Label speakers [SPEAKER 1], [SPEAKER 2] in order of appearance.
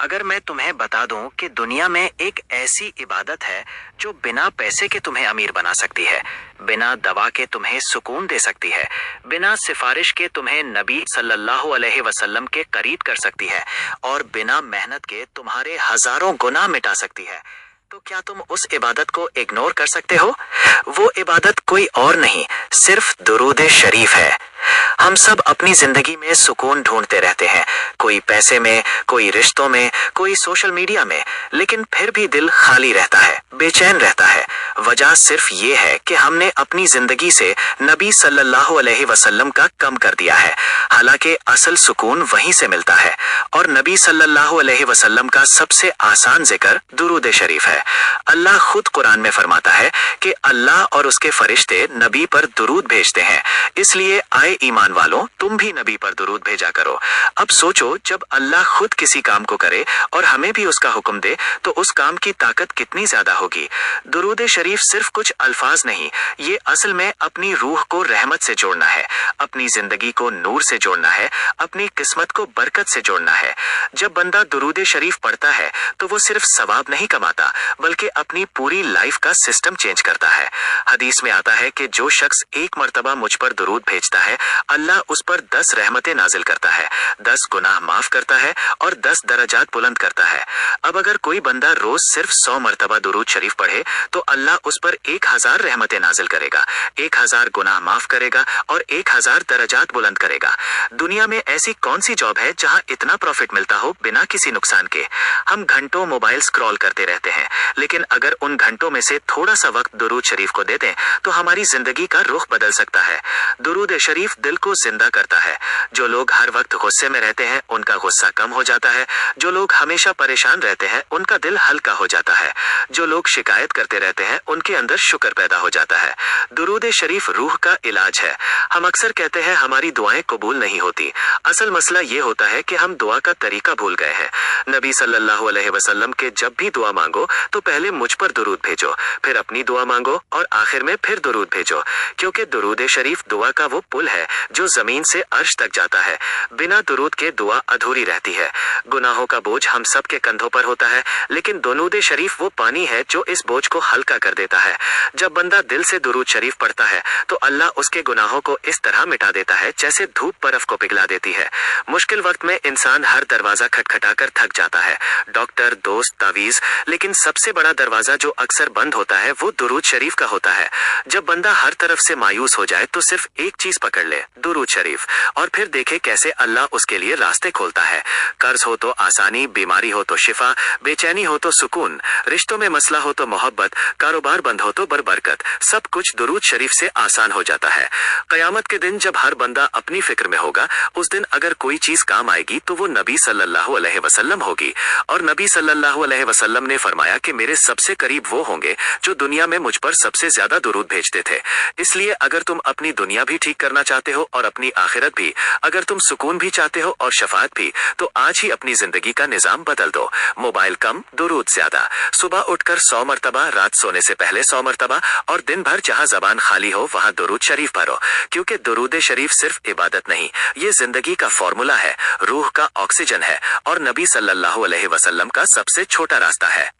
[SPEAKER 1] अगर मैं तुम्हें बता दूं कि दुनिया में एक ऐसी इबादत है जो बिना पैसे के तुम्हें अमीर बना सकती है, बिना दवा के तुम्हें सुकून दे सकती है, बिना सिफारिश के तुम्हें नबी सल्लल्लाहु अलैहि वसल्लम के करीब कर सकती है और बिना मेहनत के तुम्हारे हजारों गुनाह मिटा सकती है, तो क्या तुम उस इबादत को इग्नोर कर सकते हो? वो इबादत कोई और नहीं, सिर्फ दुरूद शरीफ है। हम सब अपनी जिंदगी में सुकून ढूंढते रहते हैं, कोई पैसे में, कोई रिश्तों में, कोई सोशल मीडिया में, लेकिन फिर भी दिल खाली रहता है, बेचैन रहता है। वजह सिर्फ ये है कि हमने अपनी जिंदगी से नबी सल्लल्लाहु अलैहि वसल्लम का कम कर दिया है। हालांकि असल सुकून वहीं से मिलता है और नबी सल्लल्लाहु अलैहि वसल्लम का सबसे आसान जिक्र दुरूद शरीफ है। अल्लाह खुद कुरान में फरमाता है कि अल्लाह और उसके फरिश्ते नबी पर दुरूद भेजते हैं, इसलिए आए ईमान वालों, तुम भी नबी पर दुरूद भेजा करो। अब सोचो, जब अल्लाह खुद किसी काम को करे और हमें भी उसका हुक्म दे तो उस काम की ताकत कितनी ज्यादा होगी। दुरूद शरीफ सिर्फ कुछ अल्फाज नहीं, ये असल में अपनी रूह को रहमत से जोड़ना है, अपनी जिंदगी को नूर से जोड़ना है, अपनी किस्मत को बरकत से जोड़ना है। जब बंदा दुरूद शरीफ पढ़ता है तो वो सिर्फ सवाब नहीं कमाता, बल्कि अपनी पूरी लाइफ का सिस्टम चेंज करता है। हदीस में आता है कि जो शख्स एक मर्तबा मुझ पर दुरूद भेजता है, अल्लाह उस पर 10 रहमतें नाजिल करता है, 10 गुनाह माफ करता है और 10 दर्जात बुलंद करता है। अब अगर कोई बंदा रोज सिर्फ 100 मर्तबा दुरूद शरीफ पढ़े तो अल्लाह उस पर 1000 रहमतें नाजिल करेगा, 1000 गुनाह माफ करेगा और 1000 दर्जात बुलंद करेगा। दुनिया में ऐसी कौन सी जॉब है जहां इतना प्रॉफिट मिलता हो बिना किसी नुकसान के? हम घंटों मोबाइल स्क्रॉल करते रहते हैं, लेकिन अगर उन घंटों में से थोड़ा सा वक्त दुरूद शरीफ को दे दें तो हमारी जिंदगी का रुख बदल सकता है। दुरूद शरीफ दिल को जिंदा करता है। जो लोग हर वक्त गुस्से में रहते हैं उनका गुस्सा कम हो जाता है, जो लोग हमेशा परेशान रहते हैं उनका दिल हल्का हो जाता है, जो लोग शिकायत करते रहते हैं उनके अंदर शुक्र पैदा हो जाता है। दुरूद शरीफ रूह का इलाज है। हम अक्सर कहते हैं हमारी दुआएं कबूल नहीं होती, असल मसला ये होता है कि हम दुआ का तरीका भूल गए हैं। नबी सल्लल्लाहु अलैहि वसल्लम के जब भी दुआ मांगो तो पहले मुझ पर दुरूद भेजो, फिर अपनी दुआ मांगो और आखिर में फिर दुरूद भेजो, क्योंकि दुरूद शरीफ दुआ का वो पुल है जो जमीन से अर्श तक जाता है। बिना दुरूद के दुआ अधूरी रहती है। गुनाहों का बोझ हम सब के कंधों पर होता है, लेकिन दुरूद शरीफ वो पानी है जो इस बोझ को हल्का कर देता है। जब बंदा दिल से दुरूद शरीफ पढ़ता है तो अल्लाह उसके गुनाहों को इस तरह मिटा देता है जैसे धूप बर्फ को पिघला देती है। मुश्किल वक्त में इंसान हर दरवाजा खटखटाकर थक जाता है, डॉक्टर, दोस्त, तावीज, लेकिन सबसे बड़ा दरवाजा जो अक्सर बंद होता है वो दुरूद शरीफ का होता है। जब बंदा हर तरफ से मायूस हो जाए तो सिर्फ एक चीज पकड़ ले, दुरूद शरीफ, और फिर देखे कैसे अल्लाह उसके लिए रास्ते खोलता है। कर्ज हो तो आसानी, बीमारी हो तो शिफा, बेचैनी हो तो सुकून, रिश्तों में मसला हो तो मोहब्बत, कारोबार बंद हो तो बरबरकत, सब कुछ दुरूद शरीफ से आसान हो जाता है। कयामत के दिन जब हर बंदा अपनी फिक्र में होगा, उस दिन अगर कोई चीज काम आएगी तो वो नबी सल्लल्लाहु अलैहि वसल्लम होगी। और नबी सल्लल्लाहु अलैहि वसल्लम ने फरमाया कि मेरे सबसे करीब वो होंगे जो दुनिया में मुझ पर सबसे ज्यादा दुरूद भेजते थे। इसलिए अगर तुम अपनी दुनिया भी ठीक करना चाहते हो और अपनी आखिरत भी, अगर तुम सुकून भी चाहते हो और शफात भी, तो आज ही अपनी जिंदगी का निजाम बदल दो। मोबाइल कम, दुरूद ज्यादा। सुबह उठकर 100 मरतबा, रात सोने से पहले 100 मरतबा, और दिन भर जहां जबान खाली हो वहां दुरूद शरीफ पढ़ो, क्योंकि दुरूद शरीफ सिर्फ इबादत नहीं, ये जिंदगी का फॉर्मूला है, रूह का ऑक्सीजन है और नबी सल्लल्लाहु अलैहि वसल्लम का सबसे छोटा रास्ता है।